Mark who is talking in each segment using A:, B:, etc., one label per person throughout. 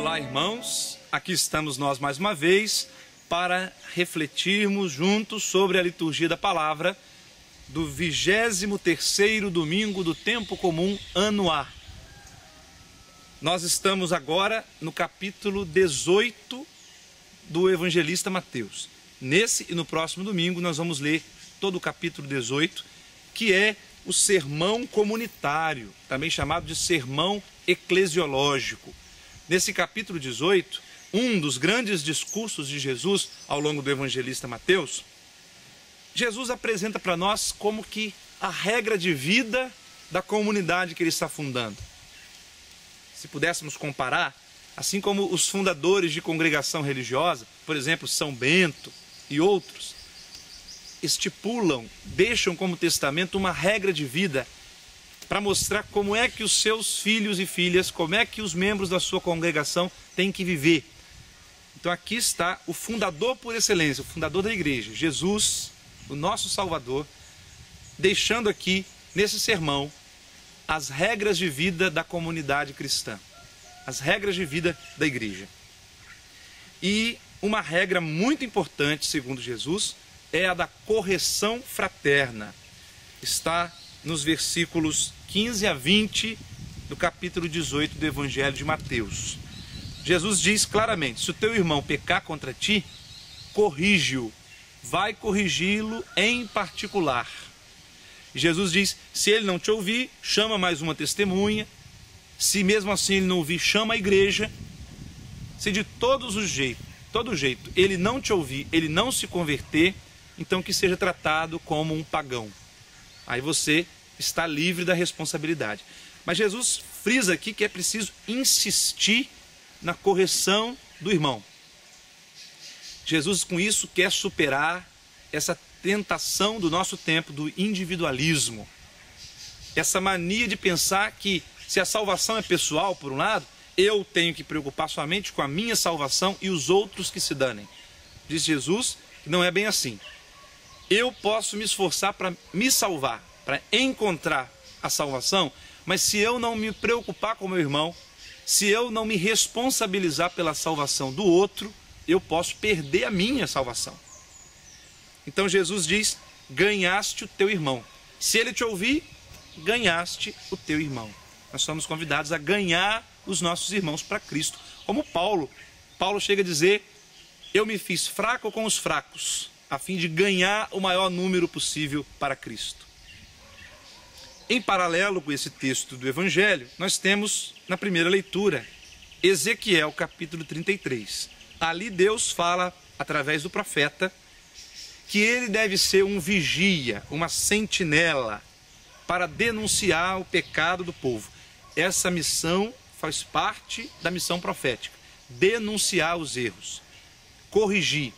A: Olá, irmãos, aqui estamos nós mais uma vez para refletirmos juntos sobre a liturgia da palavra do 23º domingo do tempo comum ano A. Nós estamos agora no capítulo 18 do evangelista Mateus. Nesse e no próximo domingo nós vamos ler todo o capítulo 18, que é o sermão comunitário, também chamado de sermão eclesiológico. Nesse capítulo 18, um dos grandes discursos de Jesus ao longo do evangelista Mateus, Jesus apresenta para nós como que a regra de vida da comunidade que ele está fundando. Se pudéssemos comparar, assim como os fundadores de congregação religiosa, por exemplo, São Bento e outros, estipulam, deixam como testamento uma regra de vida para mostrar como é que os seus filhos e filhas, como é que os membros da sua congregação têm que viver. Então aqui está o fundador por excelência, o fundador da igreja, Jesus, o nosso Salvador, deixando aqui, nesse sermão, as regras de vida da comunidade cristã, as regras de vida da igreja. E uma regra muito importante, segundo Jesus, é a da correção fraterna. Está nos versículos 15 a 20 do capítulo 18 do Evangelho de Mateus. Jesus diz claramente: se o teu irmão pecar contra ti, corrige-o, vai corrigi-lo em particular. Jesus diz: se ele não te ouvir, chama mais uma testemunha. Se mesmo assim ele não ouvir, chama a igreja. Se de todo jeito ele não te ouvir, ele não se converter, então que seja tratado como um pagão. Aí você está livre da responsabilidade. Mas Jesus frisa aqui que é preciso insistir na correção do irmão. Jesus com isso quer superar essa tentação do nosso tempo do individualismo. Essa mania de pensar que se a salvação é pessoal, por um lado, eu tenho que preocupar somente com a minha salvação e os outros que se danem. Diz Jesus que não é bem assim. Eu posso me esforçar para me salvar, para encontrar a salvação, mas se eu não me preocupar com o meu irmão, se eu não me responsabilizar pela salvação do outro, eu posso perder a minha salvação. Então Jesus diz: ganhaste o teu irmão. Se ele te ouvir, ganhaste o teu irmão. Nós somos convidados a ganhar os nossos irmãos para Cristo. Como Paulo chega a dizer: eu me fiz fraco com os fracos, a fim de ganhar o maior número possível para Cristo. Em paralelo com esse texto do Evangelho, nós temos na primeira leitura Ezequiel capítulo 33. Ali Deus fala, através do profeta, que ele deve ser um vigia, uma sentinela, para denunciar o pecado do povo. Essa missão faz parte da missão profética, denunciar os erros, corrigir,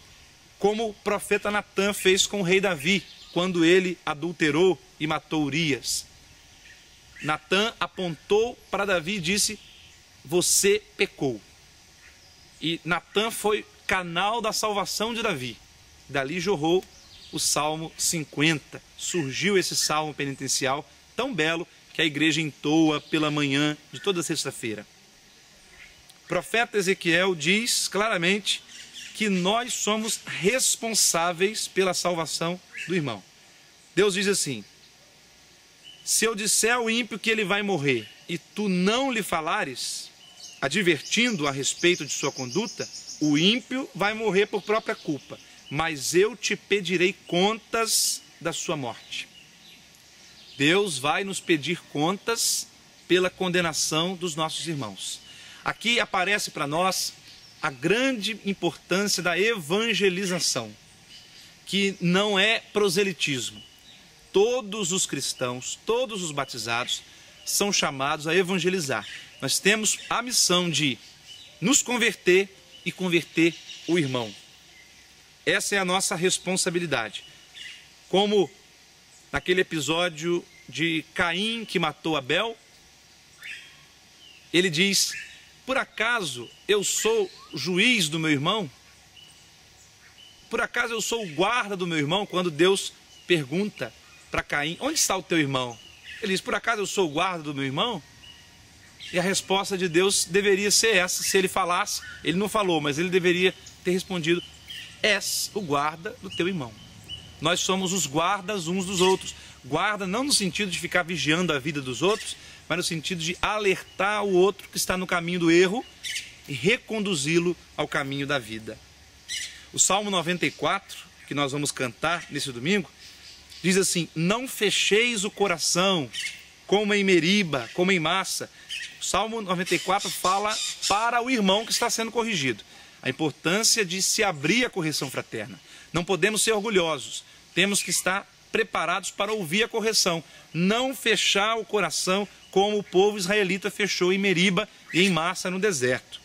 A: como o profeta Natã fez com o rei Davi, quando ele adulterou e matou Urias. Natã apontou para Davi e disse: você pecou. E Natã foi canal da salvação de Davi. Dali jorrou o Salmo 50. Surgiu esse salmo penitencial tão belo que a igreja entoa pela manhã de toda sexta-feira. O profeta Ezequiel diz claramente que nós somos responsáveis pela salvação do irmão. Deus diz assim: se eu disser ao ímpio que ele vai morrer e tu não lhe falares, advertindo a respeito de sua conduta, o ímpio vai morrer por própria culpa, mas eu te pedirei contas da sua morte. Deus vai nos pedir contas pela condenação dos nossos irmãos. Aqui aparece para nós a grande importância da evangelização, que não é proselitismo. Todos os cristãos, todos os batizados são chamados a evangelizar. Nós temos a missão de nos converter e converter o irmão. Essa é a nossa responsabilidade. Como naquele episódio de Caim que matou Abel, ele diz: por acaso eu sou juiz do meu irmão? Por acaso eu sou o guarda do meu irmão? Quando Deus pergunta para Caim: onde está o teu irmão? Ele diz: por acaso eu sou o guarda do meu irmão? E a resposta de Deus deveria ser essa. Se ele falasse, ele não falou, mas ele deveria ter respondido: és o guarda do teu irmão. Nós somos os guardas uns dos outros. Guarda não no sentido de ficar vigiando a vida dos outros, mas no sentido de alertar o outro que está no caminho do erro e reconduzi-lo ao caminho da vida. O Salmo 94, que nós vamos cantar nesse domingo, diz assim: não fecheis o coração como em Meriba, como em Massa. O Salmo 94 fala para o irmão que está sendo corrigido. A importância de se abrir a correção fraterna. Não podemos ser orgulhosos. Temos que estar preparados para ouvir a correção. Não fechar o coração como o povo israelita fechou em Meriba e em Massa no deserto.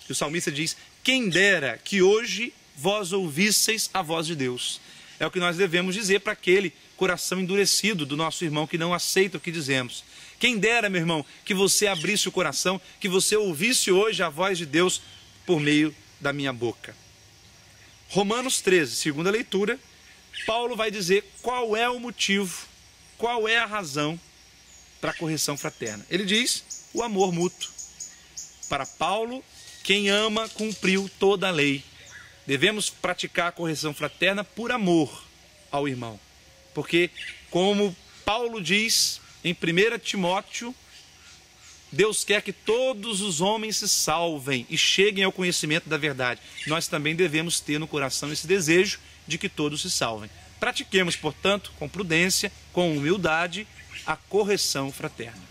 A: E o salmista diz: quem dera que hoje vós ouvisseis a voz de Deus. É o que nós devemos dizer para aquele coração endurecido do nosso irmão que não aceita o que dizemos. Quem dera, meu irmão, que você abrisse o coração, que você ouvisse hoje a voz de Deus por meio da minha boca. Romanos 13, segunda leitura, Paulo vai dizer qual é o motivo, qual é a razão para a correção fraterna. Ele diz: o amor mútuo. Para Paulo, quem ama cumpriu toda a lei. Devemos praticar a correção fraterna por amor ao irmão. Porque, como Paulo diz em 1 Timóteo, Deus quer que todos os homens se salvem e cheguem ao conhecimento da verdade. Nós também devemos ter no coração esse desejo de que todos se salvem. Pratiquemos, portanto, com prudência, com humildade, a correção fraterna.